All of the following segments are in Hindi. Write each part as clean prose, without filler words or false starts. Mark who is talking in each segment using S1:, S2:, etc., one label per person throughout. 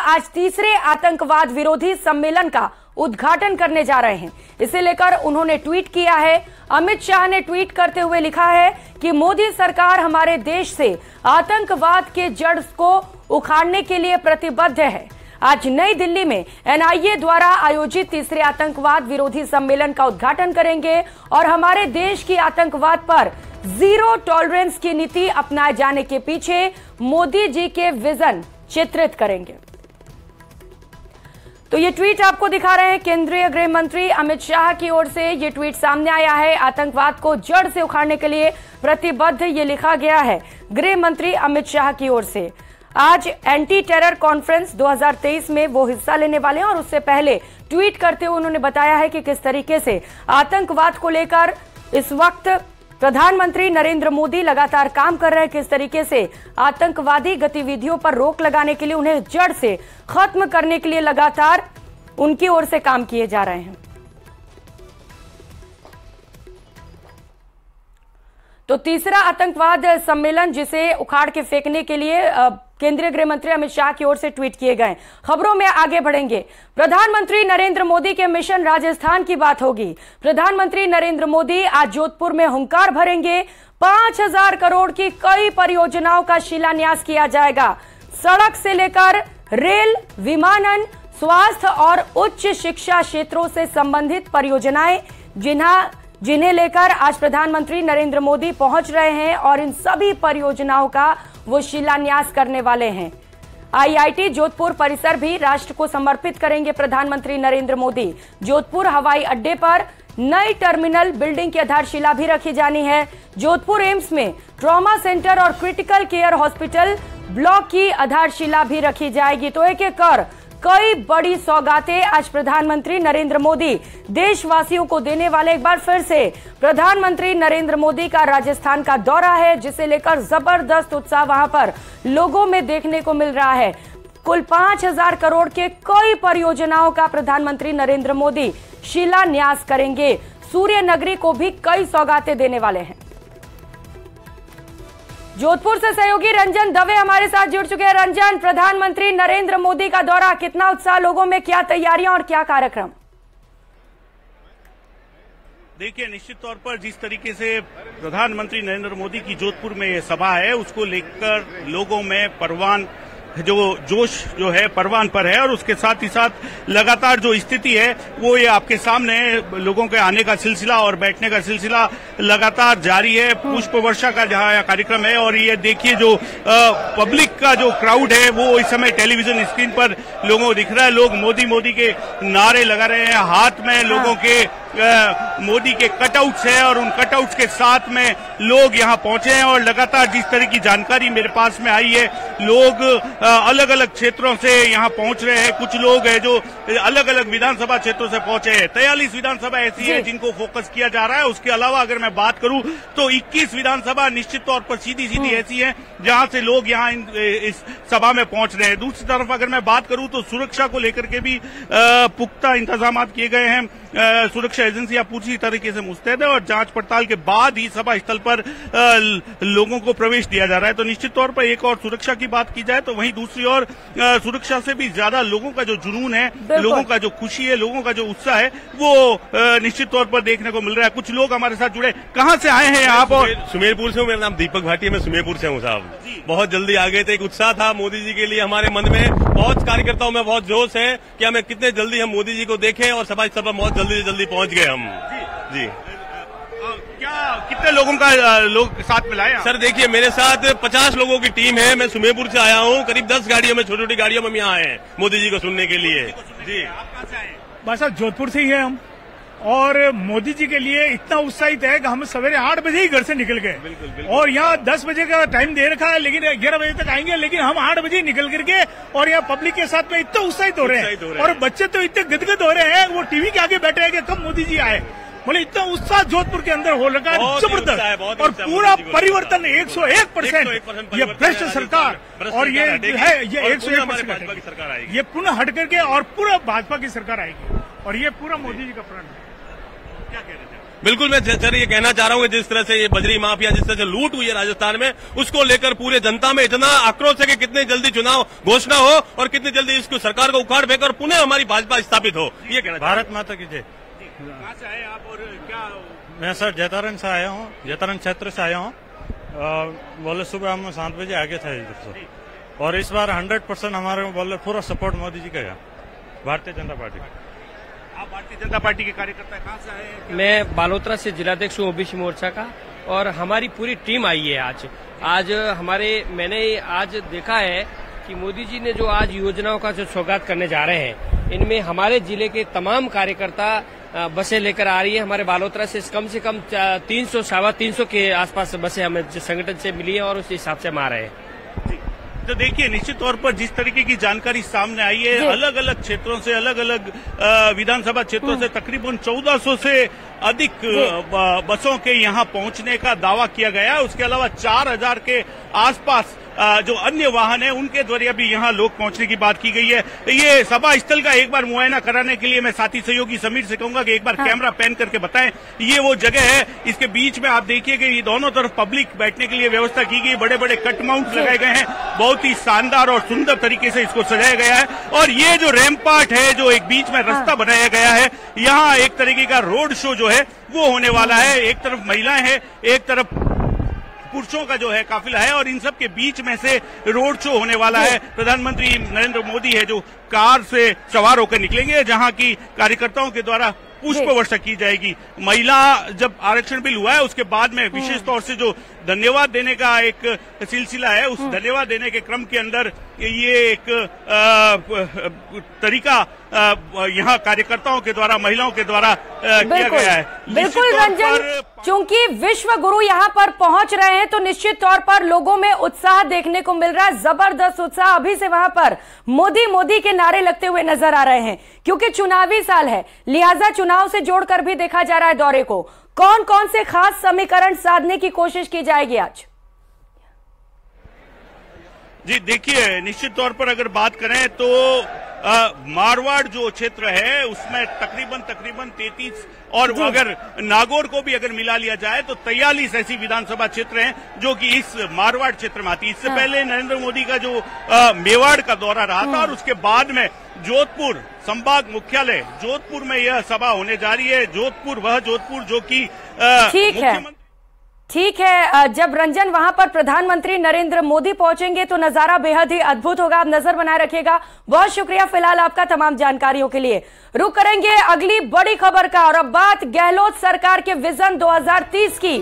S1: आज तीसरे आतंकवाद विरोधी सम्मेलन का उद्घाटन करने जा रहे हैं। इसे लेकर उन्होंने ट्वीट किया है। अमित शाह ने ट्वीट करते हुए लिखा है कि मोदी सरकार हमारे देश से आतंकवाद के जड़ को उखाड़ने के लिए प्रतिबद्ध है। आज नई दिल्ली में एनआईए द्वारा आयोजित तीसरे आतंकवाद विरोधी सम्मेलन का उद्घाटन करेंगे और हमारे देश की आतंकवाद पर जीरो टॉलरेंस की नीति अपनाए जाने के पीछे मोदी जी के विजन चित्रित करेंगे। तो ये ट्वीट आपको दिखा रहे हैं केंद्रीय गृह मंत्री अमित शाह की ओर से ये ट्वीट सामने आया है। आतंकवाद को जड़ से उखाड़ने के लिए प्रतिबद्ध ये लिखा गया है गृह मंत्री अमित शाह की ओर से। आज एंटी टेरर कॉन्फ्रेंस 2023 में वो हिस्सा लेने वाले हैं और उससे पहले ट्वीट करते हुए उन्होंने बताया है कि किस तरीके से आतंकवाद को लेकर इस वक्त प्रधानमंत्री नरेंद्र मोदी लगातार काम कर रहे हैं, किस तरीके से आतंकवादी गतिविधियों पर रोक लगाने के लिए, उन्हें जड़ से खत्म करने के लिए लगातार उनकी ओर से काम किए जा रहे हैं। तो तीसरा आतंकवाद सम्मेलन जिसे उखाड़ के फेंकने के लिए केंद्रीय गृह मंत्री अमित शाह की ओर से ट्वीट किए गए। खबरों में आगे बढ़ेंगे। प्रधानमंत्री नरेंद्र मोदी के मिशन राजस्थान की बात होगी। प्रधानमंत्री नरेंद्र मोदी आज जोधपुर में हुंकार भरेंगे। 5000 करोड़ की कई परियोजनाओं का शिलान्यास किया जाएगा। सड़क से लेकर रेल, विमानन, स्वास्थ्य और उच्च शिक्षा क्षेत्रों से संबंधित परियोजनाएं जिन्हें लेकर आज प्रधानमंत्री नरेंद्र मोदी पहुंच रहे हैं और इन सभी परियोजनाओं का वो शिलान्यास करने वाले हैं। आईआईटी जोधपुर परिसर भी राष्ट्र को समर्पित करेंगे प्रधानमंत्री नरेंद्र मोदी। जोधपुर हवाई अड्डे पर नई टर्मिनल बिल्डिंग की आधारशिला भी रखी जानी है। जोधपुर एम्स में ट्रॉमा सेंटर और क्रिटिकल केयर हॉस्पिटल ब्लॉक की आधारशिला भी रखी जाएगी। तो एक एक कर कई बड़ी सौगातें आज प्रधानमंत्री नरेंद्र मोदी देशवासियों को देने वाले। एक बार फिर से प्रधानमंत्री नरेंद्र मोदी का राजस्थान का दौरा है, जिसे लेकर जबरदस्त उत्साह वहां पर लोगों में देखने को मिल रहा है। कुल 5000 करोड़ के कई परियोजनाओं का प्रधानमंत्री नरेंद्र मोदी शिलान्यास करेंगे। सूर्य नगरी को भी कई सौगातें देने वाले हैं। जोधपुर से सहयोगी रंजन दवे हमारे साथ जुड़ चुके हैं। रंजन, प्रधानमंत्री नरेंद्र मोदी का दौरा, कितना उत्साह लोगों में, क्या तैयारियां और क्या कार्यक्रम?
S2: देखिए, निश्चित तौर पर जिस तरीके से प्रधानमंत्री नरेंद्र मोदी की जोधपुर में ये सभा है, उसको लेकर लोगों में परवान जो जोश जो है परवान पर है और उसके साथ ही साथ लगातार जो स्थिति है वो ये आपके सामने लोगों के आने का सिलसिला और बैठने का सिलसिला लगातार जारी है। पुष्प वर्षा का जहां कार्यक्रम है और ये देखिए जो पब्लिक का जो क्राउड है वो इस समय टेलीविजन स्क्रीन पर लोगों को दिख रहा है। लोग मोदी मोदी के नारे लगा रहे हैं, हाथ में लोगों के मोदी के कटआउट्स है और उन कटआउट्स के साथ में लोग यहां पहुंचे हैं और लगातार जिस तरह की जानकारी मेरे पास में आई है, लोग अलग अलग क्षेत्रों से यहां पहुंच रहे हैं। कुछ लोग हैं जो अलग अलग विधानसभा क्षेत्रों से पहुंचे हैं। 43 विधानसभा ऐसी है जिनको फोकस किया जा रहा है। उसके अलावा अगर मैं बात करूं तो 21 विधानसभा निश्चित तौर पर सीधी सीधी ऐसी है जहां से लोग यहां इस सभा में पहुंच रहे हैं। दूसरी तरफ अगर मैं बात करूं तो सुरक्षा को लेकर के भी पुख्ता इंतजाम किए गए हैं। सुरक्षा एजेंसियां पूरी तरीके से मुस्तैद है और जांच पड़ताल के बाद ही सभा स्थल पर लोगों को प्रवेश दिया जा रहा है। तो निश्चित तौर पर एक और सुरक्षा की बात की जाए तो वहीं दूसरी ओर सुरक्षा से भी ज्यादा लोगों का जो जुनून है, लोगों का जो खुशी है, लोगों का जो उत्साह है वो निश्चित तौर पर देखने को मिल रहा है। कुछ लोग हमारे साथ जुड़े, कहां से आए हैं आप? और
S3: सुमेरपुर से हूँ, मेरा नाम दीपक भाटी है, मैं सुमेरपुर से हूँ साहब। बहुत जल्दी आ गए थे, एक उत्साह था मोदी जी के लिए हमारे मन में, बहुत कार्यकर्ताओं में बहुत जोश है कि हमें कितने जल्दी हम मोदी जी को देखें और सभा स्थल पर बहुत जल्दी से जल्दी पहुंच गए हम। जी
S2: क्या कितने लोगों का लोग साथ मिलाए? सर
S3: देखिए, मेरे साथ 50 लोगों की टीम है। मैं सुमेरपुर से आया हूँ, करीब 10 गाड़ियों में, छोटी छोटी गाड़ियों में हम यहाँ आए हैं मोदी जी को सुनने के लिए। जी,
S2: आप कहाँ से आए?
S4: बस साहब जोधपुर से ही है हम, और मोदी जी के लिए इतना उत्साहित है कि हम सवेरे 8 बजे ही घर से निकल गए और यहाँ 10 बजे का टाइम दे रखा है, लेकिन 11 बजे तक आएंगे, लेकिन हम 8 बजे निकल करके और यहाँ पब्लिक के साथ में इतना उत्साहित हो रहे हैं और बच्चे तो इतने गदगद हो रहे हैं, वो टीवी के आगे बैठे हैं कि कब मोदी जी आए। बोले इतना उत्साह जोधपुर के अंदर हो लगा है, जबरदस्त, और पूरा परिवर्तन 101%। ये भ्रष्ट सरकार और ये है, ये 101% सरकार आएगी, ये पुनः हट करके और पूरा भाजपा की सरकार आएगी और ये पूरा मोदी जी का प्रण है।
S2: क्या कह रहे थे?
S3: बिल्कुल, मैं सर ये कहना चाह रहा हूँ कि जिस तरह से ये बजरी माफिया जिस तरह से लूट हुई है राजस्थान में, उसको लेकर पूरे जनता में इतना आक्रोश है कि कितनी जल्दी चुनाव घोषणा हो और कितनी जल्दी इसको सरकार को उखाड़ फेंकर पुनः हमारी भाजपा स्थापित हो। ये कहना।
S4: भारत माता की जय।
S2: कहाँ से आए आप और क्या?
S4: मैं सर जैतारण से आया हूँ, जैतारण क्षेत्र से आया हूँ। बोले सुबह हम 7 बजे आगे थे इधर से, और इस बार 100% हमारे बोले पूरा सपोर्ट मोदी जी का है, भारतीय जनता पार्टी।
S2: आप भारतीय जनता पार्टी के कार्यकर्ता कहाँ से आए हैं?
S5: मैं बालोतरा से जिलाध्यक्ष हूँ ओबीसी मोर्चा का, और हमारी पूरी टीम आई है आज मैंने आज देखा है कि मोदी जी ने जो आज योजनाओं का जो सौगात करने जा रहे हैं, इनमें हमारे जिले के तमाम कार्यकर्ता बसें लेकर आ रही है। हमारे बालोतरा से कम 300 सवा 300 के आसपास बसें हमें संगठन से मिली है और उस हिसाब से हम आ रहे हैं।
S2: तो देखिए, निश्चित तौर पर जिस तरीके की जानकारी सामने आई है, अलग अलग क्षेत्रों से, अलग अलग विधानसभा क्षेत्रों से तकरीबन 1400 से अधिक बसों के यहां पहुंचने का दावा किया गया है। उसके अलावा 4000 के आसपास जो अन्य वाहन है उनके द्वारा भी यहां लोग पहुंचने की बात की गई है। ये सभा स्थल का एक बार मुआयना कराने के लिए मैं साथी सहयोगी समीर से कहूंगा कि एक बार कैमरा पैन करके बताएं, ये वो जगह है। इसके बीच में आप देखिए कि ये दोनों तरफ पब्लिक बैठने के लिए व्यवस्था की गई, बड़े बड़े कट माउंट लगाए गए हैं, बहुत ही शानदार और सुंदर तरीके से इसको सजाया गया है। और ये जो रैम्पार्ट है, जो एक बीच में रास्ता बनाया गया है, यहाँ एक तरीके का रोड शो जो है वो होने वाला है। एक तरफ महिलाएं हैं, एक तरफ पुरुषों का जो है काफिला है, और इन सब के बीच में से रोड शो होने वाला है। प्रधानमंत्री नरेंद्र मोदी है जो कार से सवार होकर निकलेंगे, जहां की कार्यकर्ताओं के द्वारा पुष्प वर्षा की जाएगी। महिला जब आरक्षण बिल हुआ है उसके बाद में विशेष तौर से जो धन्यवाद देने का एक सिलसिला है, उस धन्यवाद देने के क्रम के अंदर ये एक तरीका यहाँ कार्यकर्ताओं के द्वारा, महिलाओं के द्वारा किया गया है।
S1: बिल्कुल रंजन, चूंकि विश्व गुरु यहाँ पर पहुंच रहे हैं तो निश्चित तौर पर लोगों में उत्साह देखने को मिल रहा है, जबरदस्त उत्साह। अभी से वहां पर मोदी मोदी के नारे लगते हुए नजर आ रहे हैं, क्योंकि चुनावी साल है, लिहाजा चुनाव से जोड़कर भी देखा जा रहा है दौरे को। कौन कौन से खास समीकरण साधने की कोशिश की जाएगी आज?
S2: जी देखिए, निश्चित तौर पर अगर बात करें तो मारवाड़ जो क्षेत्र है उसमें तकरीबन 33, और अगर नागौर को भी अगर मिला लिया जाए तो 43 ऐसी विधानसभा क्षेत्र हैं जो कि इस मारवाड़ क्षेत्र में आती है। इससे पहले नरेंद्र मोदी का जो मेवाड़ का दौरा रहा था, और उसके बाद में जोधपुर संभाग मुख्यालय जोधपुर में यह सभा होने जा रही है। जोधपुर, वह जोधपुर जो कि
S1: ठीक है। जब रंजन वहां पर प्रधानमंत्री नरेंद्र मोदी पहुंचेंगे तो नजारा बेहद ही अद्भुत होगा। आप नजर बनाए रखिएगा। बहुत शुक्रिया फिलहाल आपका तमाम जानकारियों के लिए। रुक करेंगे अगली बड़ी खबर का, और अब बात गहलोत सरकार के विजन 2030 की।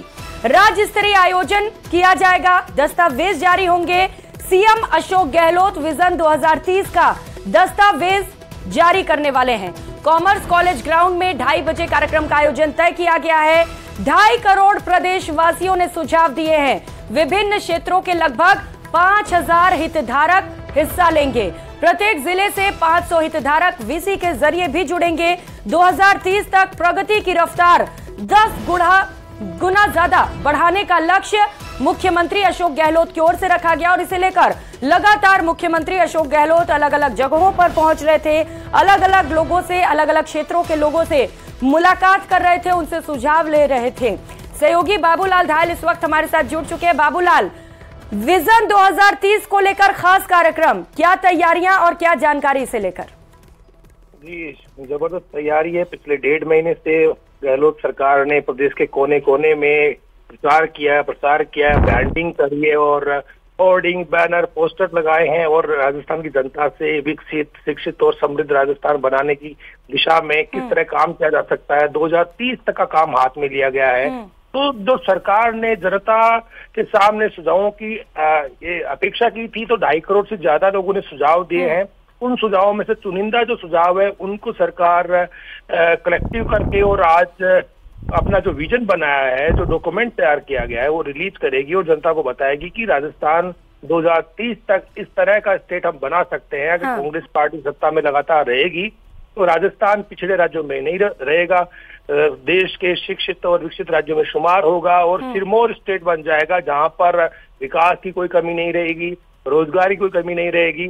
S1: राज्य स्तरीय आयोजन किया जाएगा, दस्तावेज जारी होंगे। सीएम अशोक गहलोत विजन 2030 का दस्तावेज जारी करने वाले हैं। कॉमर्स कॉलेज ग्राउंड में 2:30 बजे कार्यक्रम का आयोजन तय किया गया है। 2.5 करोड़ प्रदेश वासियों ने सुझाव दिए हैं। विभिन्न क्षेत्रों के लगभग 5000 हितधारक हिस्सा लेंगे। प्रत्येक जिले से 500 हितधारक वीसी के जरिए भी जुड़ेंगे। 2030 तक प्रगति की रफ्तार 10 गुना ज्यादा बढ़ाने का लक्ष्य मुख्यमंत्री अशोक गहलोत की ओर से रखा गया, और इसे लेकर लगातार मुख्यमंत्री अशोक गहलोत अलग अलग जगहों पर पहुंच रहे थे, अलग अलग लोगों से, अलग अलग क्षेत्रों के लोगों से मुलाकात कर रहे थे, उनसे सुझाव ले रहे थे। सहयोगी बाबूलाल धायल इस वक्त हमारे साथ जुड़ चुके हैं। बाबूलाल, विजन 2030 को लेकर खास कार्यक्रम, क्या तैयारियां और क्या जानकारी इसे लेकर?
S6: जी जबरदस्त तैयारी है। पिछले 1.5 महीने से गहलोत सरकार ने प्रदेश के कोने कोने में प्रसार किया है, ब्रांडिंग करी है और होर्डिंग, बैनर, पोस्टर लगाए हैं, और राजस्थान की जनता से विकसित, शिक्षित और समृद्ध राजस्थान बनाने की दिशा में किस तरह काम किया जा सकता है, 2030 तक का काम हाथ में लिया गया है। तो जो सरकार ने जनता के सामने सुझावों की ये अपेक्षा की थी, तो 2.5 करोड़ से ज्यादा लोगों ने सुझाव दिए हैं। उन सुझावों में से चुनिंदा जो सुझाव है उनको सरकार कलेक्टिव करके और आज अपना जो विजन बनाया है, जो डॉक्यूमेंट तैयार किया गया है, वो रिलीज करेगी और जनता को बताएगी कि राजस्थान 2030 तक इस तरह का स्टेट हम बना सकते हैं। अगर कांग्रेस पार्टी सत्ता में लगातार रहेगी तो राजस्थान पिछड़े राज्यों में नहीं रहेगा, देश के शिक्षित और विकसित राज्यों में शुमार होगा और सिरमौर स्टेट बन जाएगा, जहां पर विकास की कोई कमी नहीं रहेगी, रोजगार की कोई कमी नहीं रहेगी,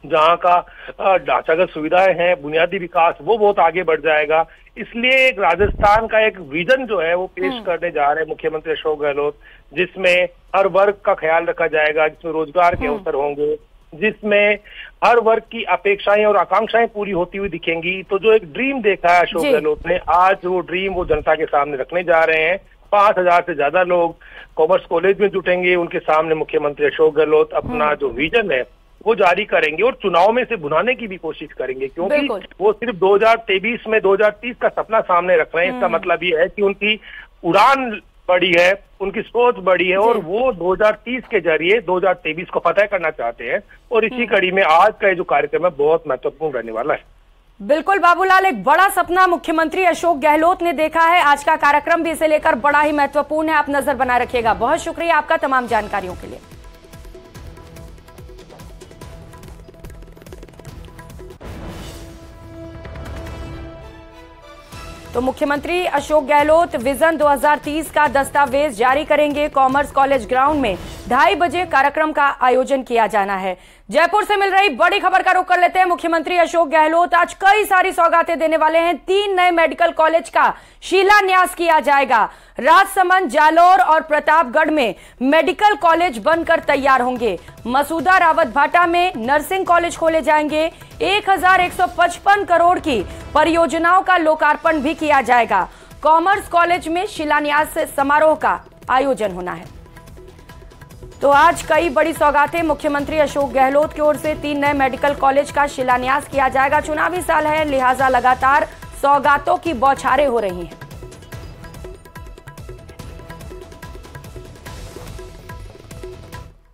S6: जहां का ढांचागत सुविधाएं हैं, बुनियादी विकास वो बहुत आगे बढ़ जाएगा। इसलिए एक राजस्थान का एक विजन जो है वो पेश करने जा रहे हैं मुख्यमंत्री अशोक गहलोत, जिसमें हर वर्ग का ख्याल रखा जाएगा, जिसमें रोजगार के अवसर होंगे, जिसमें हर वर्ग की अपेक्षाएं और आकांक्षाएं पूरी होती हुई दिखेंगी। तो जो एक ड्रीम देखा है अशोक गहलोत ने, आज वो ड्रीम वो जनता के सामने रखने जा रहे हैं। 5,000 से ज्यादा लोग कॉमर्स कॉलेज में जुटेंगे, उनके सामने मुख्यमंत्री अशोक गहलोत अपना जो विजन है वो जारी करेंगे और चुनाव में से भुनाने की भी कोशिश करेंगे, क्योंकि वो सिर्फ 2023 में 2030 का सपना सामने रख रहे हैं। इसका मतलब ये है कि उनकी उड़ान बड़ी है, उनकी सोच बड़ी है और वो 2030 के जरिए 2023 को फतह करना चाहते हैं। और इसी कड़ी में आज का जो कार्यक्रम है बहुत महत्वपूर्ण रहने वाला है।
S1: बिल्कुल बाबूलाल, एक बड़ा सपना मुख्यमंत्री अशोक गहलोत ने देखा है। आज का कार्यक्रम भी इसे लेकर बड़ा ही महत्वपूर्ण है। आप नजर बनाए रखिएगा। बहुत शुक्रिया आपका तमाम जानकारियों के लिए। तो मुख्यमंत्री अशोक गहलोत विजन 2030 का दस्तावेज जारी करेंगे। कॉमर्स कॉलेज ग्राउंड में 2:30 बजे कार्यक्रम का आयोजन किया जाना है। जयपुर से मिल रही बड़ी खबर का रुख कर लेते हैं। मुख्यमंत्री अशोक गहलोत आज कई सारी सौगातें देने वाले हैं। 3 नए मेडिकल कॉलेज का शिलान्यास किया जाएगा। राजसमंद, जालौर और प्रतापगढ़ में मेडिकल कॉलेज बनकर तैयार होंगे। मसूदा रावत भाटा में नर्सिंग कॉलेज खोले जाएंगे। 1155 करोड़ की परियोजनाओं का लोकार्पण भी किया जाएगा। कॉमर्स कॉलेज में शिलान्यास समारोह का आयोजन होना है। तो आज कई बड़ी सौगातें मुख्यमंत्री अशोक गहलोत की ओर से 3 नए मेडिकल कॉलेज का शिलान्यास किया जाएगा। चुनावी साल है, लिहाजा लगातार सौगातों की बौछारें हो रही हैं।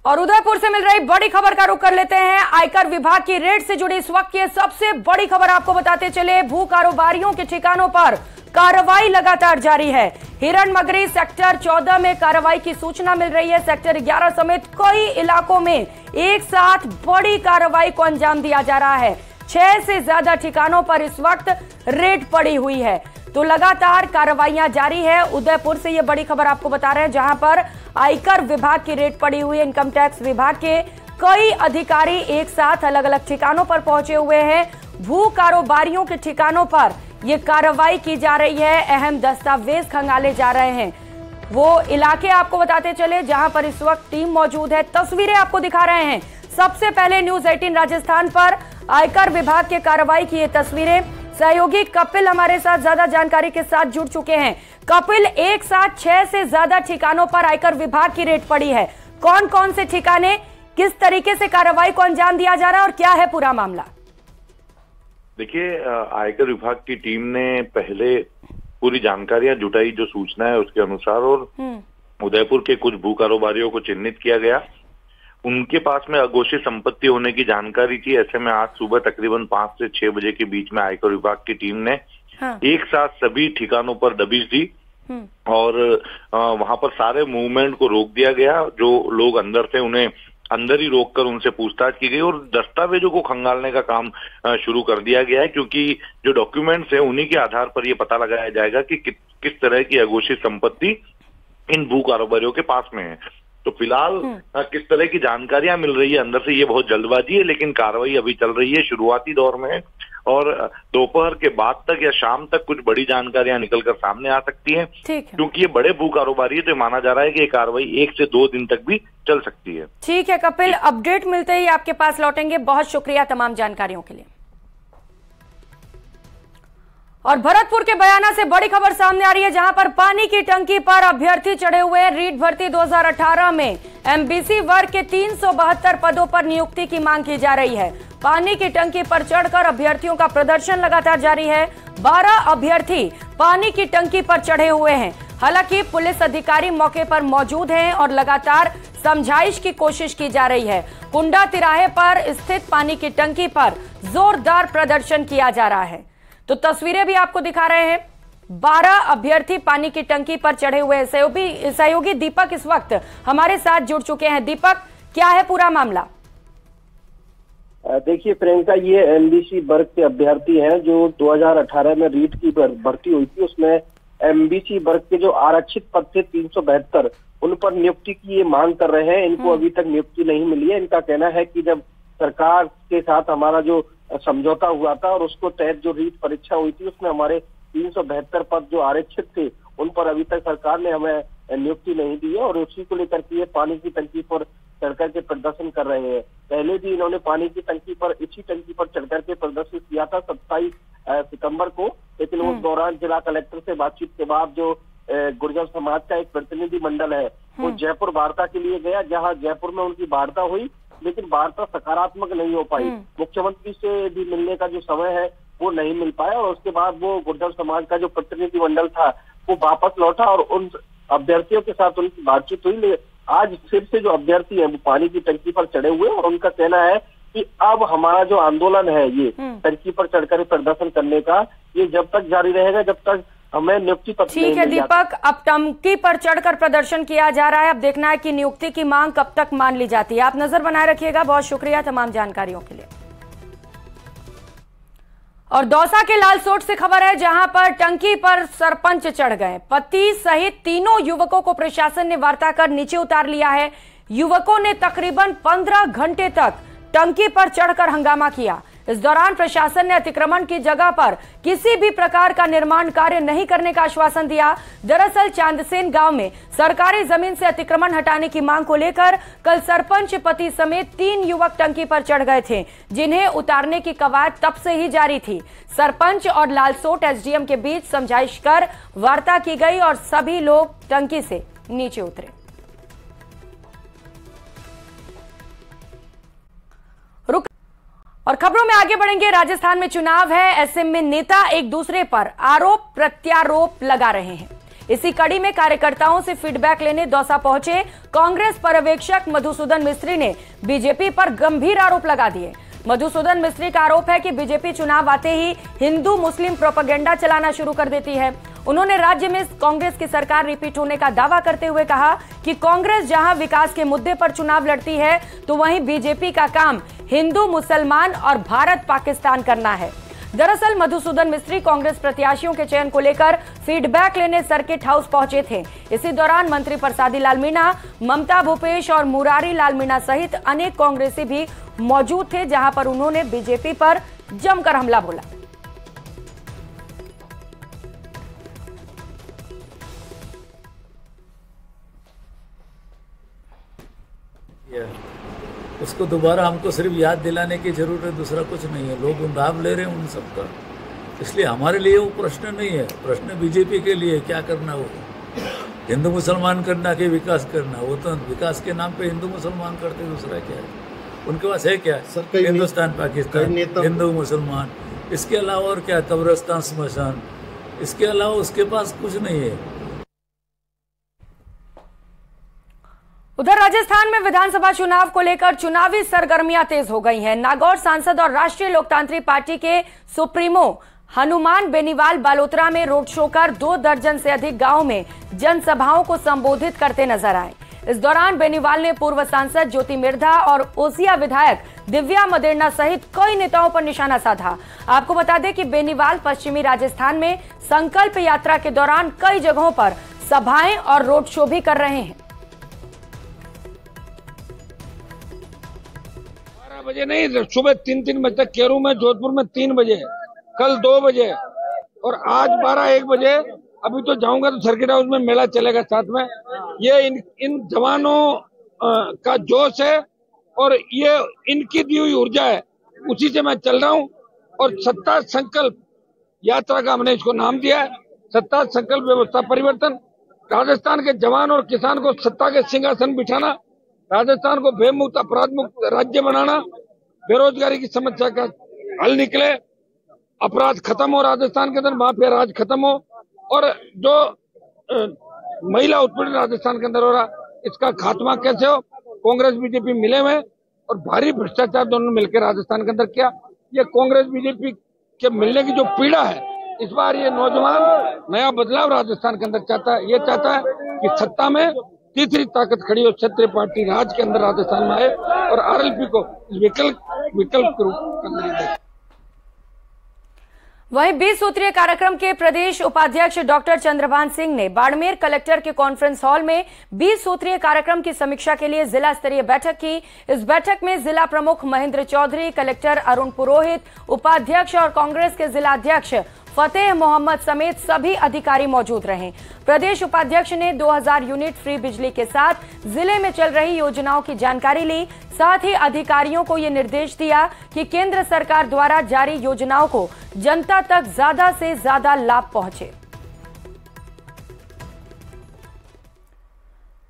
S1: और उदयपुर से मिल रही बड़ी खबर का रुख कर लेते हैं। आयकर विभाग की रेड से जुड़ी इस वक्त की सबसे बड़ी खबर आपको बताते चले। भू कारोबारियों के ठिकानों पर कार्रवाई लगातार जारी है। हिरणमगरी सेक्टर 14 में कार्रवाई की सूचना मिल रही है। सेक्टर 11 समेत कई इलाकों में एक साथ बड़ी कार्रवाई को अंजाम दिया जा रहा है। 6 से ज्यादा ठिकानों पर इस वक्त रेड पड़ी हुई है। तो लगातार कार्रवाइयां जारी है। उदयपुर से ये बड़ी खबर आपको बता रहे हैं, जहां पर आयकर विभाग की रेड पड़ी हुई है। इनकम टैक्स विभाग के कई अधिकारी एक साथ अलग अलग ठिकानों पर पहुंचे हुए हैं। भू कारोबारियों के ठिकानों पर यह कार्रवाई की जा रही है। अहम दस्तावेज खंगाले जा रहे हैं। वो इलाके आपको बताते चले जहां पर इस वक्त टीम मौजूद है। तस्वीरें आपको दिखा रहे हैं। सबसे पहले न्यूज 18 राजस्थान पर आयकर विभाग के कार्रवाई की ये तस्वीरें। सहयोगी कपिल हमारे साथ ज्यादा जानकारी के साथ जुड़ चुके हैं। कपिल, एक साथ 6 से ज्यादा ठिकानों पर आयकर विभाग की रेड पड़ी है। कौन कौन से ठिकाने, किस तरीके से कार्रवाई को अंजाम दिया जा रहा है और क्या है पूरा मामला?
S7: देखिए, आयकर विभाग की टीम ने पहले पूरी जानकारियां जुटाई जो सूचना है उसके अनुसार, और उदयपुर के कुछ भू कारोबारियों को चिन्हित किया गया। उनके पास में अघोषित संपत्ति होने की जानकारी थी। ऐसे में आज सुबह तकरीबन 5 से 6 बजे के बीच में आयकर विभाग की टीम ने एक साथ सभी ठिकानों पर दबिश दी और वहां पर सारे मूवमेंट को रोक दिया गया। जो लोग अंदर थे उन्हें अंदर ही रोककर उनसे पूछताछ की गई और दस्तावेजों को खंगालने का काम शुरू कर दिया गया है, क्योंकि जो डॉक्यूमेंट्स हैं उन्हीं के आधार पर ये पता लगाया जाएगा कि किस तरह की अघोषित संपत्ति इन भू कारोबारियों के पास में है। तो फिलहाल किस तरह की जानकारियां मिल रही है अंदर से, ये बहुत जल्दबाजी है, लेकिन कार्रवाई अभी चल रही है, शुरुआती दौर में है और दोपहर के बाद तक या शाम तक कुछ बड़ी जानकारियां निकलकर सामने आ सकती हैं। क्योंकि ये बड़े भू कारोबारी है तो माना जा रहा है कि ये कार्रवाई 1 से 2 दिन तक भी चल सकती है।
S1: ठीक है कपिल, अपडेट मिलते ही आपके पास लौटेंगे। बहुत शुक्रिया तमाम जानकारियों के लिए। और भरतपुर के बयाना से बड़ी खबर सामने आ रही है, जहां पर पानी की टंकी पर अभ्यर्थी चढ़े हुए हैं। रीट भर्ती 2018 में एमबीसी वर्ग के 372 पदों पर नियुक्ति की मांग की जा रही है। पानी की टंकी पर चढ़कर अभ्यर्थियों का प्रदर्शन लगातार जारी है। 12 अभ्यर्थी पानी की टंकी पर चढ़े हुए हैं। हालांकि पुलिस अधिकारी मौके पर मौजूद हैं और लगातार समझाइश की कोशिश की जा रही है। कुंडा तिराहे पर स्थित पानी की टंकी पर जोरदार प्रदर्शन किया जा रहा है। तो तस्वीरें भी आपको दिखा रहे हैं। 12 अभ्यर्थी पानी की टंकी पर चढ़े हुए हैं। सहयोगी दीपक इस वक्त हमारे साथ जुड़ चुके हैं। दीपक, क्या है पूरा मामला?
S8: देखिए प्रियंका, ये एमबीसी वर्ग के अभ्यर्थी हैं जो 2018 में रीट की भर्ती हुई थी। उसमें एमबीसी वर्ग के जो आरक्षित पद थे 372, उन पर नियुक्ति की ये मांग कर रहे हैं। इनको अभी तक नियुक्ति नहीं मिली है। इनका कहना है कि जब सरकार के साथ हमारा जो समझौता हुआ था और उसको तहत जो रीट परीक्षा हुई थी उसमें हमारे 372 पद जो आरक्षित थे उन पर अभी तक सरकार ने हमें नियुक्ति नहीं दी है और उसी को लेकर के ये पानी की टंकी पर चढ़कर के प्रदर्शन कर रहे हैं। पहले भी इन्होंने पानी की टंकी पर, इसी टंकी पर चढ़कर के प्रदर्शन किया था 27 सितंबर को, लेकिन उस दौरान जिला कलेक्टर से बातचीत के बाद जो गुर्जर समाज का एक प्रतिनिधि मंडल है वो जयपुर वार्ता के लिए गया, जहां जयपुर में उनकी वार्ता हुई, लेकिन वार्ता सकारात्मक नहीं हो पाई। मुख्यमंत्री से भी मिलने का जो समय है वो नहीं मिल पाया और उसके बाद वो गुर्जर समाज का जो प्रतिनिधि मंडल था वो वापस लौटा और उन अभ्यर्थियों के साथ उनकी बातचीत हुई। आज फिर से जो अभ्यर्थी है वो पानी की टंकी पर चढ़े हुए और उनका कहना है कि अब हमारा जो आंदोलन है ये टंकी पर चढ़कर प्रदर्शन करने का, ये जब तक जारी रहेगा जब तक हमें नियुक्ति पत्र नहीं
S1: ठीक है दीपक, अब टंकी पर चढ़कर प्रदर्शन किया जा रहा है, अब देखना है कि नियुक्ति की मांग कब तक मान ली जाती है। आप नजर बनाए रखिएगा। बहुत शुक्रिया तमाम जानकारियों के लिए। और दौसा के लालसोट से खबर है, जहां पर टंकी पर सरपंच चढ़ गए। पति सहित तीनों युवकों को प्रशासन ने वार्ता कर नीचे उतार लिया है। युवकों ने तकरीबन 15 घंटे तक टंकी पर चढ़कर हंगामा किया। इस दौरान प्रशासन ने अतिक्रमण की जगह पर किसी भी प्रकार का निर्माण कार्य नहीं करने का आश्वासन दिया। दरअसल चांदसेन गांव में सरकारी जमीन से अतिक्रमण हटाने की मांग को लेकर कल सरपंच पति समेत 3 युवक टंकी पर चढ़ गए थे, जिन्हें उतारने की कवायद तब से ही जारी थी। सरपंच और लालसोट एसडीएम के बीच समझाइश कर वार्ता की गई और सभी लोग टंकी से नीचे उतरे। और खबरों में आगे बढ़ेंगे। राजस्थान में चुनाव है, ऐसे में नेता एक दूसरे पर आरोप प्रत्यारोप लगा रहे हैं। इसी कड़ी में कार्यकर्ताओं से फीडबैक लेने दौसा पहुंचे कांग्रेस पर्यवेक्षक मधुसूदन मिस्त्री ने बीजेपी पर गंभीर आरोप लगा दिए। मधुसूदन मिस्त्री का आरोप है कि बीजेपी चुनाव आते ही हिंदू मुस्लिम प्रोपेगेंडा चलाना शुरू कर देती है। उन्होंने राज्य में कांग्रेस की सरकार रिपीट होने का दावा करते हुए कहा कि कांग्रेस जहां विकास के मुद्दे पर चुनाव लड़ती है तो वहीं बीजेपी का काम हिंदू मुसलमान और भारत पाकिस्तान करना है। दरअसल मधुसूदन मिस्त्री कांग्रेस प्रत्याशियों के चयन को लेकर फीडबैक लेने सर्किट हाउस पहुंचे थे। इसी दौरान मंत्री प्रसादी लाल मीणा, ममता भूपेश और मुरारी लाल मीणा सहित अनेक कांग्रेसी भी मौजूद थे, जहां पर उन्होंने बीजेपी पर जमकर हमला बोला।
S9: उसको दोबारा हमको सिर्फ याद दिलाने की जरूरत है, दूसरा कुछ नहीं है। लोग लाभ ले रहे हैं उन सबका, इसलिए हमारे लिए वो प्रश्न नहीं है। प्रश्न बीजेपी के लिए क्या करना, वो हिंदू मुसलमान करना कि विकास करना। वो तो विकास के नाम पे हिंदू मुसलमान करते, दूसरा क्या है उनके पास है? क्या हिंदुस्तान पाकिस्तान, हिंदू मुसलमान, इसके अलावा और क्या? कब्रिस्तान स्मशान, इसके अलावा उसके पास कुछ नहीं है।
S1: उधर राजस्थान में विधानसभा चुनाव को लेकर चुनावी सरगर्मियां तेज हो गई हैं। नागौर सांसद और राष्ट्रीय लोकतांत्रिक पार्टी के सुप्रीमो हनुमान बेनीवाल बालोतरा में रोड शो कर 2 दर्जन से अधिक गांव में जनसभाओं को संबोधित करते नजर आए। इस दौरान बेनीवाल ने पूर्व सांसद ज्योति मिर्धा और ओसिया विधायक दिव्या मदेरना सहित कई नेताओं पर निशाना साधा। आपको बता दें कि बेनीवाल पश्चिमी राजस्थान में संकल्प यात्रा के दौरान कई जगहों पर सभाएं और रोड शो भी कर रहे हैं।
S10: बजे नहीं, सुबह 3 बजे तक केरू में, जोधपुर में 3 बजे, कल 2 बजे और आज 12-1 बजे। अभी तो जाऊंगा तो सर्किट हाउस में मेला चलेगा साथ में। ये इन जवानों का जोश है और ये इनकी दी हुई ऊर्जा है, उसी से मैं चल रहा हूँ। और सत्ता संकल्प यात्रा का हमने इसको नाम दिया है, सत्ता संकल्प व्यवस्था परिवर्तन। राजस्थान के जवान और किसान को सत्ता के सिंहासन बिठाना, राजस्थान को भयमुक्त अपराध मुक्त राज्य बनाना, बेरोजगारी की समस्या का हल निकले, अपराध खत्म हो, राजस्थान के अंदर माफिया राज खत्म हो और जो महिला उत्पीड़न राजस्थान के अंदर हो रहा, इसका खात्मा कैसे हो। कांग्रेस बीजेपी मिले हुए और भारी भ्रष्टाचार दोनों मिलकर राजस्थान के अंदर किया। ये कांग्रेस बीजेपी के मिलने की जो पीड़ा है, इस बार ये नौजवान नया बदलाव राजस्थान के अंदर चाहता है। ये चाहता है कि सत्ता में तीसरी ताकत खड़ी हो, क्षत्रिय पार्टी राज के अंदर राजस्थान में आए और आरएलपी को विकल्प के रूप में।
S1: वहीं 20 सूत्रीय कार्यक्रम के प्रदेश उपाध्यक्ष डॉक्टर चंद्रभान सिंह ने बाड़मेर कलेक्टर के कॉन्फ्रेंस हॉल में 20 सूत्रीय कार्यक्रम की समीक्षा के लिए जिला स्तरीय बैठक की। इस बैठक में जिला प्रमुख महेंद्र चौधरी, कलेक्टर अरुण पुरोहित, उपाध्यक्ष और कांग्रेस के जिला अध्यक्ष फतेह मोहम्मद समेत सभी अधिकारी मौजूद रहे। प्रदेश उपाध्यक्ष ने 2000 यूनिट फ्री बिजली के साथ जिले में चल रही योजनाओं की जानकारी ली। साथ ही अधिकारियों को ये निर्देश दिया कि केंद्र सरकार द्वारा जारी योजनाओं को जनता तक ज्यादा से ज्यादा लाभ पहुंचे।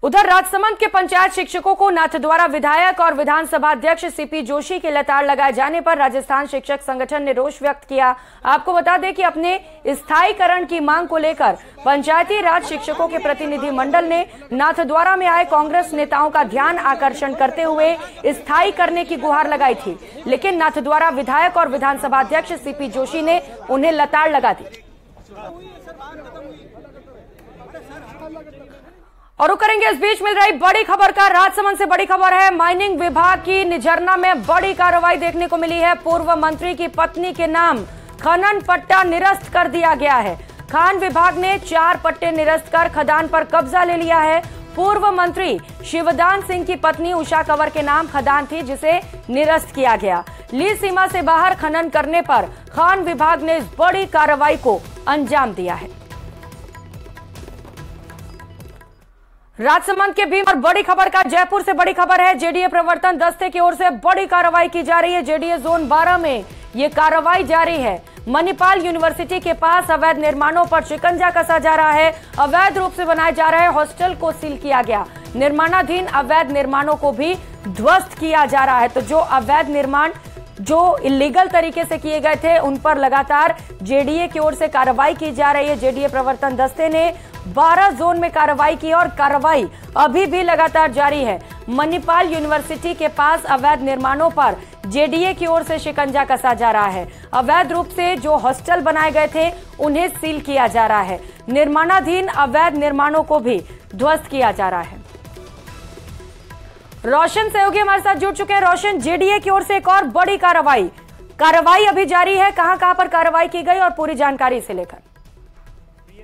S1: उधर राजसमंद के पंचायत शिक्षकों को नाथद्वारा विधायक और विधानसभा अध्यक्ष सीपी जोशी के लताड़ लगाए जाने पर राजस्थान शिक्षक संगठन ने रोष व्यक्त किया। आपको बता दें कि अपने स्थायीकरण की मांग को लेकर पंचायती राज शिक्षकों के प्रतिनिधि मंडल ने नाथद्वारा में आए कांग्रेस नेताओं का ध्यान आकर्षण करते हुए स्थायी करने की गुहार लगाई थी, लेकिन नाथद्वारा विधायक और विधानसभा अध्यक्ष सीपी जोशी ने उन्हें लताड़ लगा दी। और करेंगे इस बीच मिल रही बड़ी खबर का। राजसमंद से बड़ी खबर है, माइनिंग विभाग की निझरना में बड़ी कार्रवाई देखने को मिली है। पूर्व मंत्री की पत्नी के नाम खनन पट्टा निरस्त कर दिया गया है। खान विभाग ने 4 पट्टे निरस्त कर खदान पर कब्जा ले लिया है। पूर्व मंत्री शिवदान सिंह की पत्नी उषा कंवर के नाम खदान थी, जिसे निरस्त किया गया। लीज सीमा से बाहर खनन करने पर खान विभाग ने इस बड़ी कार्रवाई को अंजाम दिया है। राजसमंद के भीम और बड़ी खबर का जयपुर से बड़ी खबर है। जेडीए प्रवर्तन दस्ते की ओर से बड़ी कार्रवाई की जा रही है। जेडीए जोन 12 में ये कार्रवाई जारी है। मणिपाल यूनिवर्सिटी के पास अवैध निर्माणों पर शिकंजा कसा जा रहा है। अवैध रूप से बनाए जा रहे हॉस्टल को सील किया गया। निर्माणाधीन अवैध निर्माणों को भी ध्वस्त किया जा रहा है। तो जो अवैध निर्माण जो इलीगल तरीके से किए गए थे, उन पर लगातार जेडीए की ओर से कार्रवाई की जा रही है। जेडीए प्रवर्तन दस्ते ने 12 जोन में कार्रवाई की और कार्रवाई अभी भी लगातार जारी है। मणिपाल यूनिवर्सिटी के पास अवैध निर्माणों पर जेडीए की ओर से शिकंजा कसा जा रहा है। अवैध रूप से जो हॉस्टल बनाए गए थे, उन्हें सील किया जा रहा है। निर्माणाधीन अवैध निर्माणों को भी ध्वस्त किया जा रहा है। रोशन सहयोगी हमारे साथ जुड़ चुके हैं। रोशन, जेडीए की ओर से एक और बड़ी कार्रवाई अभी जारी है। कहां पर कार्रवाई की गई और पूरी जानकारी से लेकर।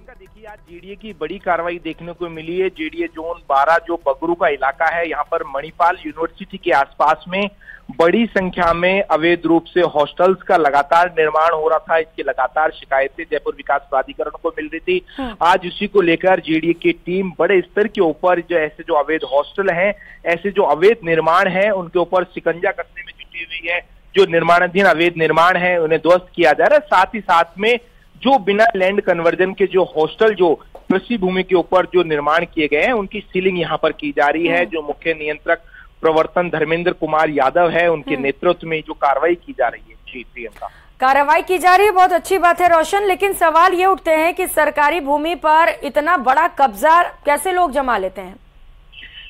S11: देखिए, आज जेडीए की बड़ी कार्रवाई देखने को मिली है। जेडीए जोन 12 जो बगरू का इलाका है, यहाँ पर मणिपाल यूनिवर्सिटी के आसपास में बड़ी संख्या में अवैध रूप से हॉस्टल्स का लगातार निर्माण हो रहा था। इसकी लगातार शिकायतें जयपुर विकास प्राधिकरण को मिल रही थी। आज इसी को लेकर जेडीए की टीम बड़े स्तर के ऊपर जो ऐसे जो अवैध हॉस्टल हैं, ऐसे जो अवैध निर्माण है, उनके ऊपर शिकंजा कसने में जुटी हुई है। जो निर्माणाधीन अवैध निर्माण है, उन्हें ध्वस्त किया जा रहा है। साथ ही साथ में जो बिना लैंड कन्वर्जन के जो हॉस्टल जो कृषि भूमि के ऊपर जो निर्माण किए गए हैं, उनकी सीलिंग यहाँ पर की जा रही है। जो मुख्य नियंत्रक प्रवर्तन धर्मेंद्र कुमार यादव है, उनके नेतृत्व में जो कार्रवाई की जा रही है। जी प्रियंका, कार्रवाई की जा रही है, बहुत अच्छी बात है रोशन। लेकिन सवाल ये उठते हैं कि सरकारी भूमि पर इतना बड़ा कब्जा कैसे लोग जमा लेते हैं?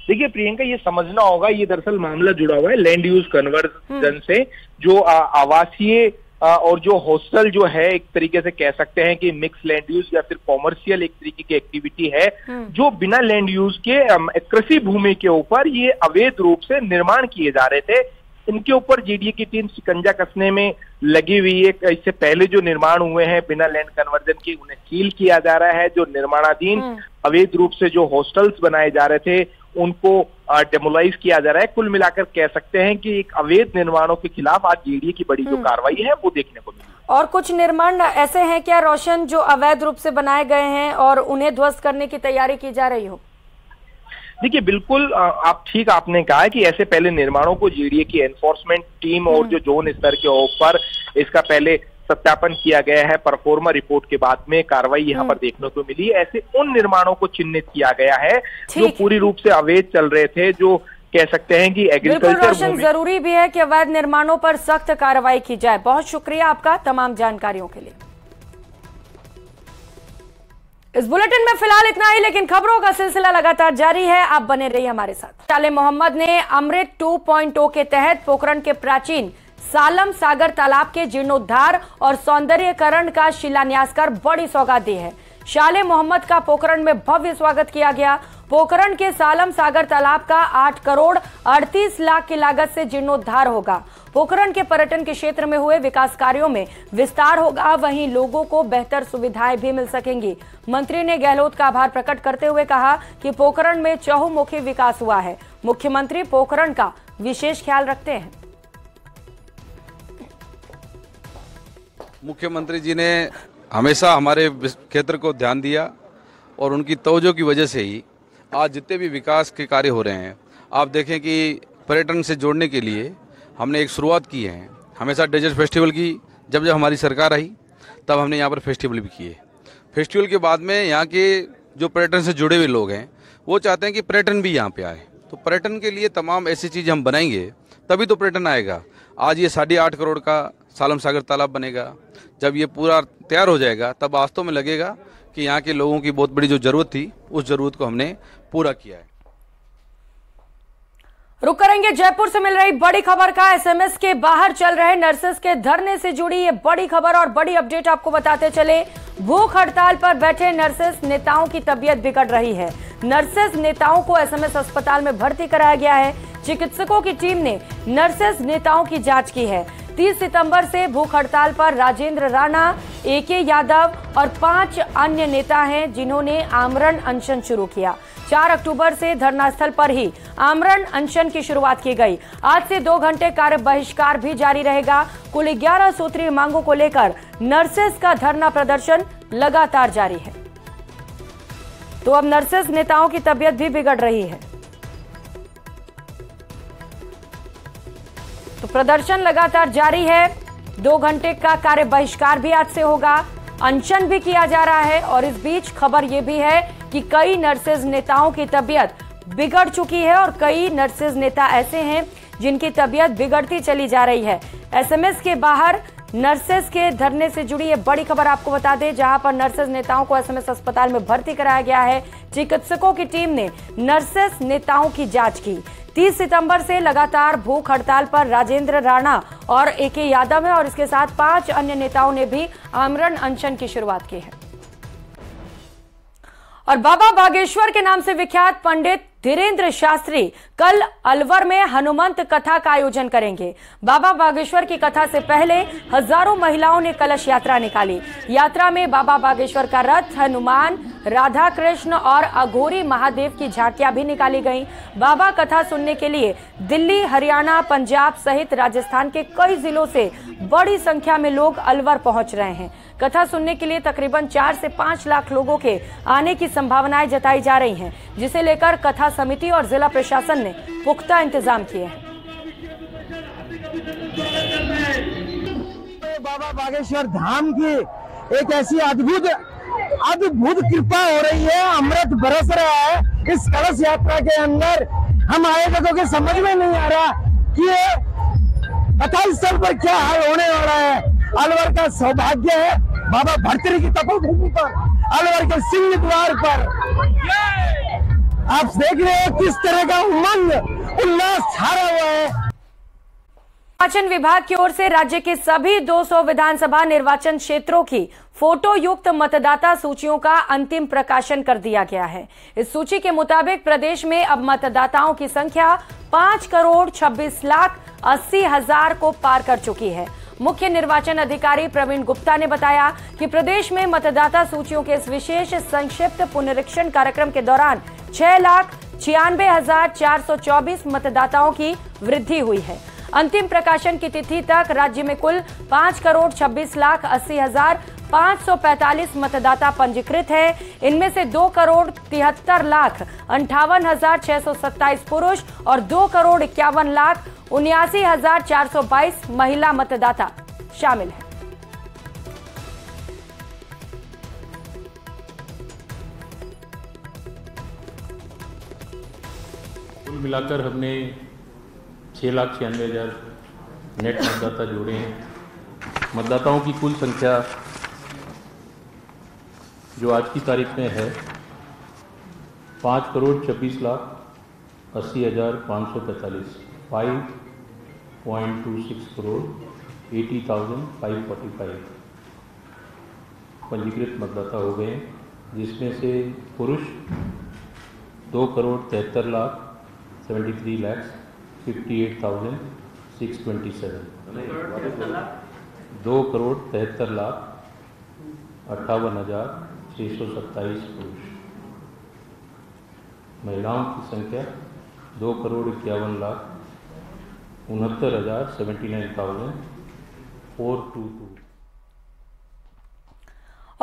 S11: देखिए प्रियंका, ये समझना होगा, ये दरअसल मामला जुड़ा हुआ है लैंड यूज कन्वर्जन से। जो आवासीय और जो हॉस्टल जो है, एक तरीके से कह सकते हैं कि मिक्स लैंड यूज या फिर कॉमर्शियल एक तरीके की एक्टिविटी है, जो बिना लैंड यूज के कृषि भूमि के ऊपर ये अवैध रूप से निर्माण किए जा रहे थे। इनके ऊपर जेडीए की टीम शिकंजा कसने में लगी हुई है। इससे पहले जो निर्माण हुए हैं बिना लैंड कन्वर्जन के, उन्हें सील किया जा रहा है। जो निर्माणाधीन अवैध रूप से जो हॉस्टल्स बनाए जा रहे थे, उनको डेमोलाइज किया जा रहा है। कुल मिलाकर कह सकते हैं कि एक अवैध निर्माणों के खिलाफ आज जेडीए की बड़ी जो कार्रवाई है, वो देखने को मिली।
S1: और कुछ निर्माण ऐसे हैं क्या रोशन, जो अवैध रूप से बनाए गए हैं और उन्हें ध्वस्त करने की तैयारी की जा रही हो?
S11: देखिए बिल्कुल, आपने कहा कि ऐसे पहले निर्माणों को जेडीए की एनफोर्समेंट टीम और जो जोन स्तर के ऊपर इसका पहले सत्यापन किया गया है। परफॉर्मा रिपोर्ट के बाद में कार्रवाई यहाँ पर देखने को मिली। ऐसे उन निर्माणों को चिन्हित किया गया है जो पूरी रूप से अवैध चल रहे थे, जो कह सकते हैं कि एग्रीकल्चर।
S1: जरूरी भी है कि अवैध निर्माणों पर सख्त कार्रवाई की जाए। बहुत शुक्रिया आपका तमाम जानकारियों के लिए। इस बुलेटिन में फिलहाल इतना ही, लेकिन खबरों का सिलसिला लगातार जारी है। आप बने रहिए हमारे साथ। शाले मोहम्मद ने अमृत 2.0 के तहत पोखरण के प्राचीन सालम सागर तालाब के जीर्णोद्धार और सौंदर्यीकरण का शिलान्यास कर बड़ी सौगात दी है। शाले मोहम्मद का पोखरण में भव्य स्वागत किया गया। पोखरण के सालम सागर तालाब का 8 करोड़ 38 लाख की लागत से जीर्णोद्धार होगा। पोखरण के पर्यटन के क्षेत्र में हुए विकास कार्यों में विस्तार होगा, वहीं लोगों को बेहतर सुविधाएं भी मिल सकेंगी। मंत्री ने गहलोत का आभार प्रकट करते हुए कहा कि पोखरण में चहुमुखी विकास हुआ है। मुख्यमंत्री पोखरण का विशेष ख्याल रखते हैं।
S12: मुख्यमंत्री जी ने हमेशा हमारे क्षेत्र को ध्यान दिया और उनकी तवज्जो की वजह से ही आज जितने भी विकास के कार्य हो रहे हैं, आप देखें कि पर्यटन से जोड़ने के लिए हमने एक शुरुआत की है। हमेशा डेजर्ट फेस्टिवल की जब हमारी सरकार आई तब हमने यहाँ पर फेस्टिवल भी किए। फेस्टिवल के बाद में यहाँ के जो पर्यटन से जुड़े हुए लोग हैं वो चाहते हैं कि पर्यटन भी यहाँ पे आए, तो पर्यटन के लिए तमाम ऐसी चीज़ हम बनाएंगे तभी तो पर्यटन आएगा। आज ये 8.5 करोड़ का सालम सागर तालाब बनेगा, जब ये पूरा तैयार हो जाएगा तब वास्तव में लगेगा कि यहाँ के लोगों की बहुत बड़ी जो ज़रूरत थी उस ज़रूरत को हमने पूरा किया है।
S1: रुक करेंगे जयपुर से मिल रही बड़ी खबर का। एसएमएस के बाहर चल रहे नर्सेस के धरने से जुड़ी ये बड़ी खबर और बड़ी अपडेट आपको बताते चले। भूख हड़ताल पर बैठे नर्सेस नेताओं की तबीयत बिगड़ रही है। नर्सेस नेताओं को एसएमएस अस्पताल में भर्ती कराया गया है। चिकित्सकों की टीम ने नर्सेस नेताओं की जांच की है। 30 सितंबर से भूख हड़ताल पर राजेंद्र राणा, एके यादव और 5 अन्य नेता हैं जिन्होंने आमरण अनशन शुरू किया। 4 अक्टूबर से धरना स्थल पर ही आमरण अनशन की शुरुआत की गई। आज से 2 घंटे कार्य बहिष्कार भी जारी रहेगा। कुल 11 सूत्रीय मांगों को लेकर नर्सेस का धरना प्रदर्शन लगातार जारी है। तो अब नर्सेस नेताओं की तबीयत भी बिगड़ रही है, तो प्रदर्शन लगातार जारी है। 2 घंटे का कार्य बहिष्कार भी आज से होगा, अनशन भी किया जा रहा है। और इस बीच खबर यह भी है कि कई नर्सेज नेताओं की तबीयत बिगड़ चुकी है और कई नर्सेज नेता ऐसे हैं जिनकी तबीयत बिगड़ती चली जा रही है। एसएमएस के बाहर नर्सेज के धरने से जुड़ी ये बड़ी खबर आपको बता दें, जहां पर नर्सेज नेताओं को एसएमएस अस्पताल में भर्ती कराया गया है। चिकित्सकों की टीम ने नर्सेज नेताओं की जांच की। 30 सितंबर से लगातार भूख हड़ताल पर राजेंद्र राणा और एके यादव है और इसके साथ 5 अन्य नेताओं ने भी आमरण अनशन की शुरुआत की है। और बाबा बागेश्वर के नाम से विख्यात पंडित धीरेन्द्र शास्त्री कल अलवर में हनुमंत कथा का आयोजन करेंगे। बाबा बागेश्वर की कथा से पहले हजारों महिलाओं ने कलश यात्रा निकाली। यात्रा में बाबा बागेश्वर का रथ, हनुमान, राधा कृष्ण और अघोरी महादेव की झांकियां भी निकाली गईं। बाबा कथा सुनने के लिए दिल्ली, हरियाणा, पंजाब सहित राजस्थान के कई जिलों से बड़ी संख्या में लोग अलवर पहुंच रहे हैं। कथा सुनने के लिए तकरीबन 4 से 5 लाख लोगों के आने की संभावनाएं जताई जा रही हैं, जिसे लेकर कथा समिति और जिला प्रशासन ने पुख्ता इंतजाम किए हैं।
S13: बाबा बागेश्वर धाम की एक ऐसी अद्भुत कृपा हो रही है, अमृत बरस रहा है इस कलश यात्रा के अंदर। हम आए थे तो समझ में नहीं आ रहा कि कथा स्थल पर क्या हाल होने वाला है। अलवर का सौभाग्य है बाबा भर्तृहरि की तपोभूमि पर, अलवर के सिंह द्वार पर आप देख रहे हैं किस तरह का उमंग उल्लास छाया हुआ है।
S1: निर्वाचन विभाग की ओर से राज्य के सभी 200 विधानसभा निर्वाचन क्षेत्रों की फोटो युक्त मतदाता सूचियों का अंतिम प्रकाशन कर दिया गया है। इस सूची के मुताबिक प्रदेश में अब मतदाताओं की संख्या 5,26,80,000 को पार कर चुकी है। मुख्य निर्वाचन अधिकारी प्रवीण गुप्ता ने बताया कि प्रदेश में मतदाता सूचियों के इस विशेष संक्षिप्त पुनरीक्षण कार्यक्रम के दौरान 6,96,424 मतदाताओं की वृद्धि हुई है। अंतिम प्रकाशन की तिथि तक राज्य में कुल 5,80,80,545 मतदाता पंजीकृत है। इनमें से 2,73,58,627 पुरुष और 2,51,79,422 महिला मतदाता शामिल हैं।
S14: कुल मिलाकर हमने 6,96,000 नेट मतदाता जोड़े हैं। मतदाताओं की कुल संख्या जो आज की तारीख में है 5,26,80,545 5.26 करोड़ 80,545 पंजीकृत मतदाता हो गए, जिसमें से पुरुष 2,73,73,58,627 2,73,58,627 पुरुष। महिलाओं की संख्या 2,51,69,79,422।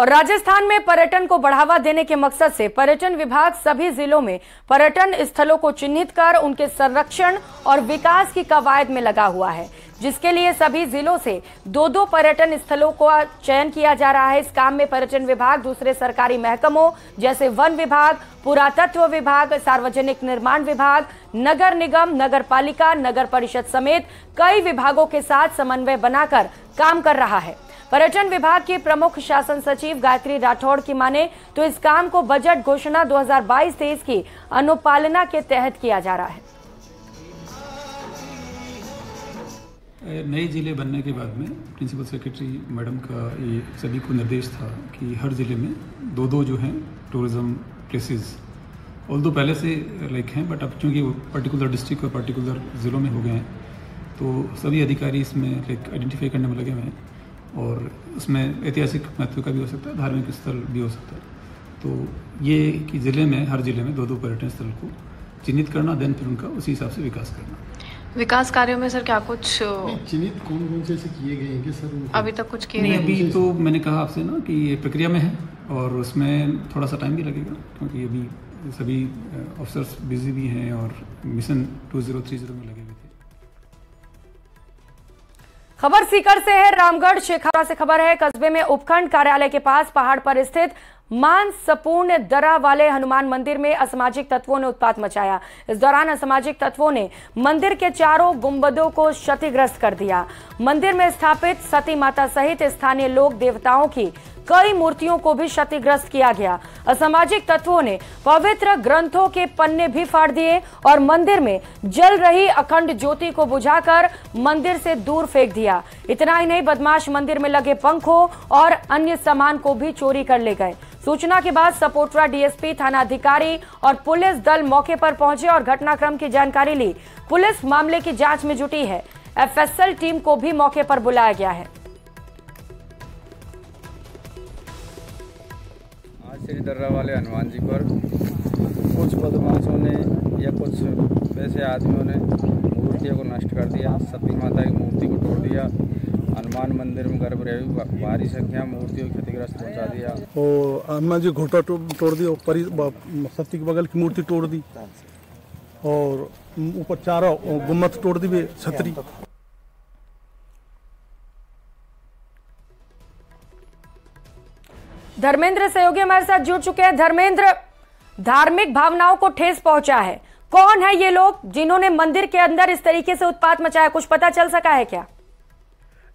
S1: और राजस्थान में पर्यटन को बढ़ावा देने के मकसद से पर्यटन विभाग सभी जिलों में पर्यटन स्थलों को चिन्हित कर उनके संरक्षण और विकास की कवायद में लगा हुआ है, जिसके लिए सभी जिलों से 2-2 पर्यटन स्थलों का चयन किया जा रहा है। इस काम में पर्यटन विभाग दूसरे सरकारी महकमों जैसे वन विभाग, पुरातत्व विभाग, सार्वजनिक निर्माण विभाग, नगर निगम, नगर पालिका, नगर परिषद समेत कई विभागों के साथ समन्वय बनाकर काम कर रहा है। पर्यटन विभाग के प्रमुख शासन सचिव गायत्री राठौड़ की माने तो इस काम को बजट घोषणा 2022-23 की अनुपालना के तहत किया जा रहा है।
S15: नए जिले बनने के बाद में प्रिंसिपल सेक्रेटरी मैडम का ये सभी को निर्देश था कि हर जिले में 2-2 जो हैं टूरिज्म प्लेसेस, ऑल्दो पहले से लाइक हैं, बट अब चूँकि वो पर्टिकुलर डिस्ट्रिक्ट और पर्टिकुलर ज़िलों में हो गए हैं तो सभी अधिकारी इसमें लाइक आइडेंटिफाई करने में लगे हुए हैं। और उसमें ऐतिहासिक महत्व का भी हो सकता है, धार्मिक स्थल भी हो सकता है। तो ये कि ज़िले में हर जिले में 2-2 पर्यटन स्थल को चिन्हित करना, देन फिर उनका उसी हिसाब से विकास करना।
S16: विकास कार्यों में सर क्या कुछ
S15: चिन्हित कौन से किए गए हैं कि सर?
S16: अभी तक कुछ किए
S15: नहीं, अभी तो मैंने कहा आपसे ना कि ये प्रक्रिया में है और उसमें थोड़ा सा टाइम भी लगेगा, क्योंकि अभी सभी अफसर्स बिजी भी हैं और मिशन 2030 में लगे हुए थे।
S1: खबर सीकर से है। रामगढ़ शेखावाड़ा से खबर है। कस्बे में उपखंड कार्यालय के पास पहाड़ पर स्थित मानसपूर्ण दरा वाले हनुमान मंदिर में असामाजिक तत्वों ने उत्पात मचाया। इस दौरान असामाजिक तत्वों ने मंदिर के चारों गुंबदों को क्षतिग्रस्त कर दिया। मंदिर में स्थापित सती माता सहित स्थानीय लोक देवताओं की कई मूर्तियों को भी क्षतिग्रस्त किया गया। असामाजिक तत्वों ने पवित्र ग्रंथों के पन्ने भी फाड़ दिए और मंदिर में जल रही अखंड ज्योति को बुझाकर मंदिर से दूर फेंक दिया। इतना ही नहीं, बदमाश मंदिर में लगे पंखों और अन्य सामान को भी चोरी कर ले गए। सूचना के बाद सपोटरा डीएसपी, थाना अधिकारी और पुलिस दल मौके पर पहुंचे और घटनाक्रम की जानकारी ली। पुलिस मामले की जांच में जुटी है। एफएसएल टीम को भी मौके पर बुलाया गया है।
S17: श्री दर्रा वाले हनुमान जी पर कुछ बदमाशों ने या कुछ वैसे आदमियों ने मूर्तियों को नष्ट कर दिया। सती माता की मूर्ति को तोड़ दिया। हनुमान मंदिर में गर्भ भारी संख्या मूर्तियों को क्षतिग्रस्त पहुंचा दिया।
S18: और हनुमान जी घोटा तोड़ दिया, सती के बगल की मूर्ति तोड़ दी और ऊपर चारों गुम्मत तोड़ दी छतरी।
S1: धर्मेंद्र सहयोगी हमारे साथ जुड़ चुके हैं। धर्मेंद्र, धार्मिक भावनाओं को ठेस पहुंचा है, कौन है ये लोग जिन्होंने मंदिर के अंदर इस तरीके से उत्पात मचाया, कुछ पता चल सका है क्या?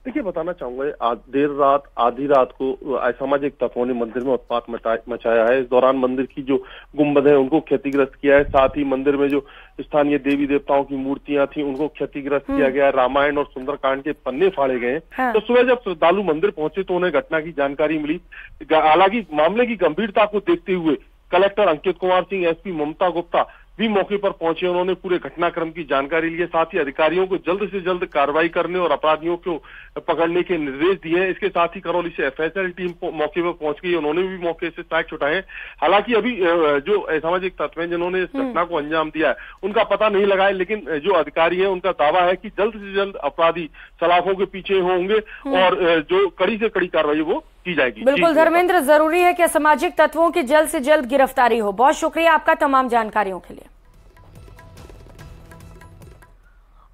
S19: देखिए, बताना चाहूंगा, देर रात आधी रात को असामाजिक तत्वों ने मंदिर में उत्पात मचाया है। इस दौरान मंदिर की जो गुंबद है उनको क्षतिग्रस्त किया है। साथ ही मंदिर में जो स्थानीय देवी देवताओं की मूर्तियां थी उनको क्षतिग्रस्त किया गया। रामायण और सुंदरकांड के पन्ने फाड़े गए। हाँ। तो सुबह जब श्रद्धालु मंदिर पहुंचे तो उन्हें घटना की जानकारी मिली। हालांकि मामले की गंभीरता को देखते हुए कलेक्टर अंकित कुमार सिंह, एसपी ममता गुप्ता भी मौके पर पहुंचे। उन्होंने पूरे घटनाक्रम की जानकारी ली। साथ ही अधिकारियों को जल्द से जल्द कार्रवाई करने और अपराधियों को पकड़ने के निर्देश दिए। इसके साथ ही करौली से एफएसएल टीम मौके पर पहुंच गई। उन्होंने भी मौके से साक्ष्य छुटाए। हालांकि अभी जो असामाजिक तत्व हैं जिन्होंने इस घटना को अंजाम दिया है उनका पता नहीं लगा है, लेकिन जो अधिकारी है उनका दावा है कि जल्द से जल्द अपराधी सलाखों के पीछे होंगे और जो कड़ी से कड़ी कार्रवाई वो की जाएगी।
S1: बिल्कुल धर्मेंद्र, जरूरी है कि असामाजिक तत्वों की जल्द से जल्द गिरफ्तारी हो। बहुत शुक्रिया आपका तमाम जानकारियों के लिए।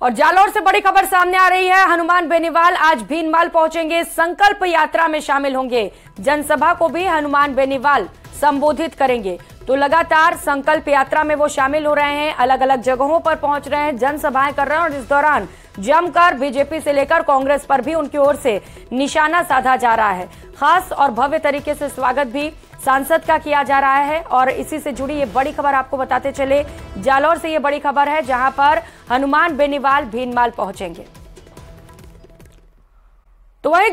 S1: और जालौर से बड़ी खबर सामने आ रही है। हनुमान बेनीवाल आज भीनमाल पहुंचेंगे, संकल्प यात्रा में शामिल होंगे। जनसभा को भी हनुमान बेनीवाल संबोधित करेंगे। तो लगातार संकल्प यात्रा में वो शामिल हो रहे हैं, अलग अलग जगहों पर पहुंच रहे हैं, जनसभाएं कर रहे हैं और इस दौरान जमकर बीजेपी से लेकर कांग्रेस पर भी उनकी ओर से निशाना साधा जा रहा है। खास और भव्य तरीके से स्वागत भी सांसद का किया जा रहा है। और इसी से जुड़ी ये बड़ी खबर आपको बताते चले, जालौर से ये बड़ी खबर है जहां पर हनुमान बेनीवाल भीनमाल पहुंचेंगे। तो वही